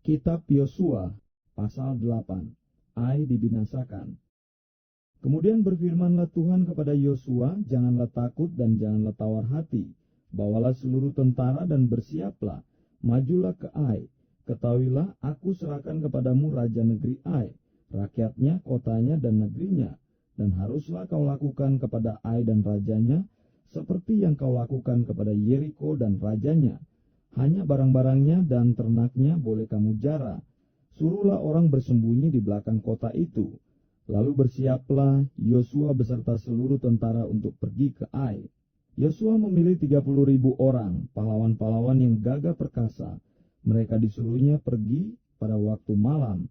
Kitab Yosua, pasal 8. Ai dibinasakan. Kemudian berfirmanlah Tuhan kepada Yosua, janganlah takut dan janganlah tawar hati. Bawalah seluruh tentara dan bersiaplah. Majulah ke Ai. Ketahuilah, aku serahkan kepadamu raja negeri Ai, rakyatnya, kotanya, dan negerinya. Dan haruslah kau lakukan kepada Ai dan rajanya, seperti yang kau lakukan kepada Yeriko dan rajanya. Hanya barang-barangnya dan ternaknya boleh kamu jara. Suruhlah orang bersembunyi di belakang kota itu. Lalu bersiaplah Yosua beserta seluruh tentara untuk pergi ke Ai. Yosua memilih 30.000 orang, pahlawan-pahlawan yang gagah perkasa. Mereka disuruhnya pergi pada waktu malam.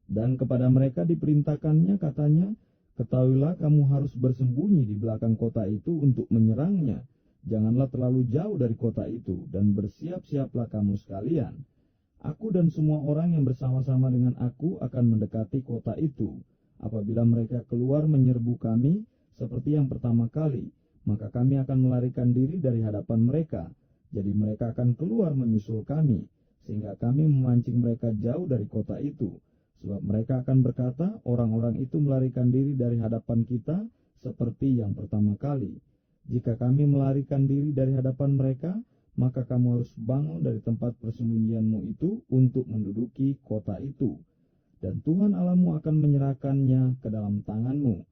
Dan kepada mereka diperintahkannya, katanya, ketahuilah kamu harus bersembunyi di belakang kota itu untuk menyerangnya. Janganlah terlalu jauh dari kota itu, dan bersiap-siaplah kamu sekalian. Aku dan semua orang yang bersama-sama dengan aku akan mendekati kota itu. Apabila mereka keluar menyerbu kami, seperti yang pertama kali, maka kami akan melarikan diri dari hadapan mereka. Jadi mereka akan keluar menyusul kami, sehingga kami memancing mereka jauh dari kota itu. Sebab mereka akan berkata, orang-orang itu melarikan diri dari hadapan kita, seperti yang pertama kali. Jika kami melarikan diri dari hadapan mereka, maka kamu harus bangun dari tempat persembunyianmu itu untuk menduduki kota itu. Dan Tuhan Allahmu akan menyerahkannya ke dalam tanganmu.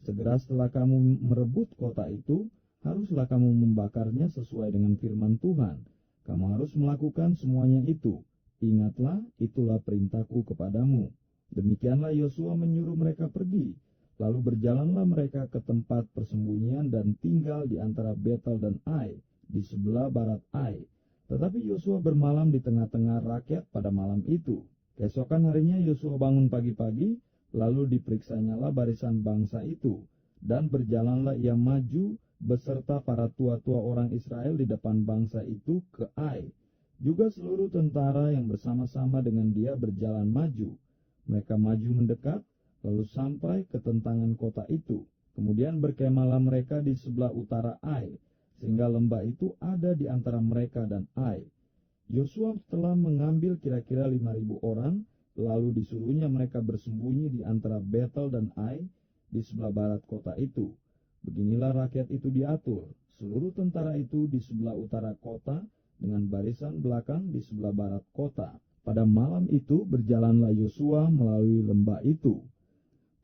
Segera setelah kamu merebut kota itu, haruslah kamu membakarnya sesuai dengan firman Tuhan. Kamu harus melakukan semuanya itu. Ingatlah, itulah perintahku kepadamu. Demikianlah Yosua menyuruh mereka pergi. Lalu berjalanlah mereka ke tempat persembunyian dan tinggal di antara Betel dan Ai, di sebelah barat Ai. Tetapi Yosua bermalam di tengah-tengah rakyat pada malam itu. Keesokan harinya Yosua bangun pagi-pagi, lalu diperiksanyalah barisan bangsa itu. Dan berjalanlah ia maju beserta para tua-tua orang Israel di depan bangsa itu ke Ai. Juga seluruh tentara yang bersama-sama dengan dia berjalan maju. Mereka maju mendekat, lalu sampai ke tentangan kota itu. Kemudian berkemahlah mereka di sebelah utara Ai, sehingga lembah itu ada di antara mereka dan Ai. Yosua telah mengambil kira-kira 5.000 orang, lalu disuruhnya mereka bersembunyi di antara Betel dan Ai di sebelah barat kota itu. Beginilah rakyat itu diatur. Seluruh tentara itu di sebelah utara kota, dengan barisan belakang di sebelah barat kota. Pada malam itu berjalanlah Yosua melalui lembah itu.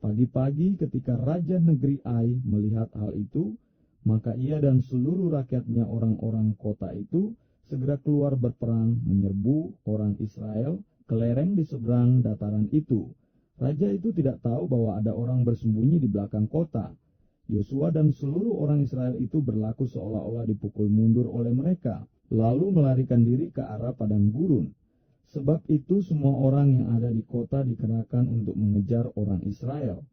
Pagi-pagi ketika raja negeri Ai melihat hal itu, maka ia dan seluruh rakyatnya orang-orang kota itu segera keluar berperang menyerbu orang Israel ke lereng di seberang dataran itu. Raja itu tidak tahu bahwa ada orang bersembunyi di belakang kota. Yosua dan seluruh orang Israel itu berlaku seolah-olah dipukul mundur oleh mereka, lalu melarikan diri ke arah padang gurun. Sebab itu semua orang yang ada di kota dikerahkan untuk mengejar orang Israel.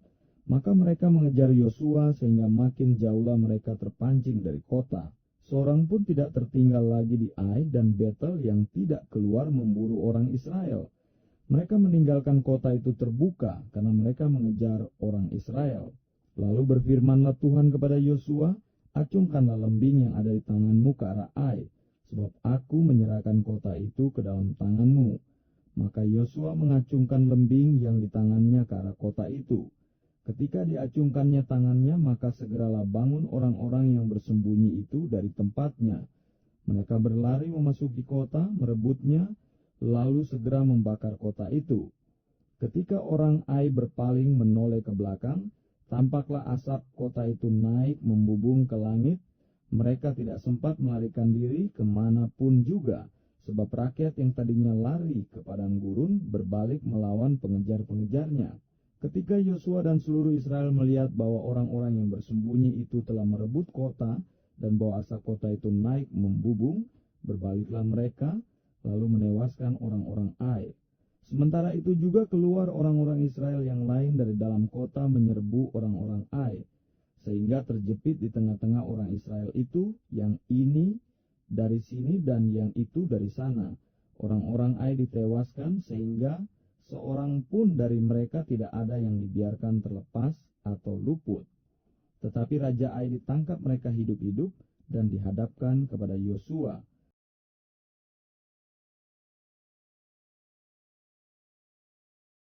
Maka mereka mengejar Yosua sehingga makin jauhlah mereka terpancing dari kota. Seorang pun tidak tertinggal lagi di Ai dan Betel yang tidak keluar memburu orang Israel. Mereka meninggalkan kota itu terbuka karena mereka mengejar orang Israel. Lalu berfirmanlah Tuhan kepada Yosua, acungkanlah lembing yang ada di tanganmu ke arah Ai, sebab aku menyerahkan kota itu ke dalam tanganmu. Maka Yosua mengacungkan lembing yang di tangannya ke arah kota itu. Ketika diacungkannya tangannya, maka segeralah bangun orang-orang yang bersembunyi itu dari tempatnya. Mereka berlari memasuki kota, merebutnya, lalu segera membakar kota itu. Ketika orang Ai berpaling menoleh ke belakang, tampaklah asap kota itu naik membubung ke langit. Mereka tidak sempat melarikan diri kemanapun juga, sebab rakyat yang tadinya lari ke padang gurun berbalik melawan pengejar-pengejarnya. Ketika Yosua dan seluruh Israel melihat bahwa orang-orang yang bersembunyi itu telah merebut kota dan bahwa asap kota itu naik membubung, berbaliklah mereka, lalu menewaskan orang-orang Ai. Sementara itu juga keluar orang-orang Israel yang lain dari dalam kota menyerbu orang-orang Ai, sehingga terjepit di tengah-tengah orang Israel itu, yang ini dari sini dan yang itu dari sana. Orang-orang Ai ditewaskan sehingga seorang pun dari mereka tidak ada yang dibiarkan terlepas atau luput. Tetapi Raja Ai ditangkap mereka hidup-hidup dan dihadapkan kepada Yosua.